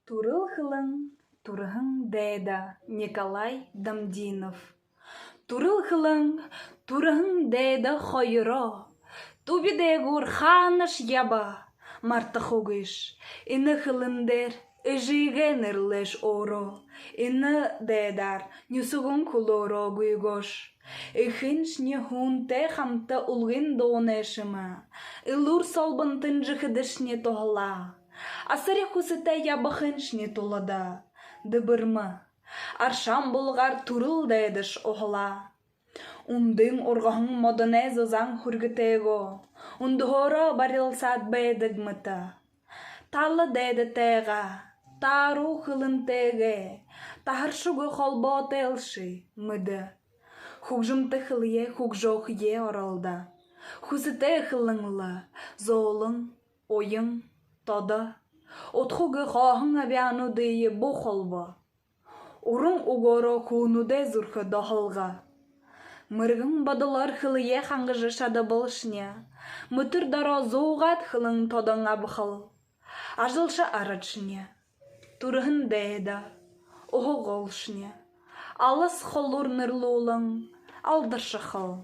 Турыл хылың, турығың дәйда Николай Дамдинов. Турыл хылың, турығың дәйда хойыро, тубидегур ханыш яба, марта хугыш, ины хылындер, ыжигенерлеш оро, ины дәйдар, нюсугун кулоро гуйгош. Ихинш не хунте хамта улгин донешыма, илур солбантын жихыдышне тоғла. Асыре хусыта ябахыншне толада, дыбырмы, аршам болғар турыл дәйдіш оғла. Ундың орғағың модыне зозаң хүргітего, ундығора барилсад бәйдігміті. Талы дәйді тәға, тару хылын тәге, тахаршуғы қолбо тәлші мүді. Хугжымты хылые хугжоқ е оралда, хусыте хылыңлы, золың, ойың, тода, отхуғы қоғың абяну дейі бұ қолбо. Урың уғоро куынуде зүрхі доғылға. Мырғың бадылар хылые қаңғыжы шады болшыне, мүтір дара зоғат хылың тодың абықыл. Ажылшы арачыне, турығын дәйді, оғы қолшыне, алыс қолур нұрлы олың, алдыршы қыл.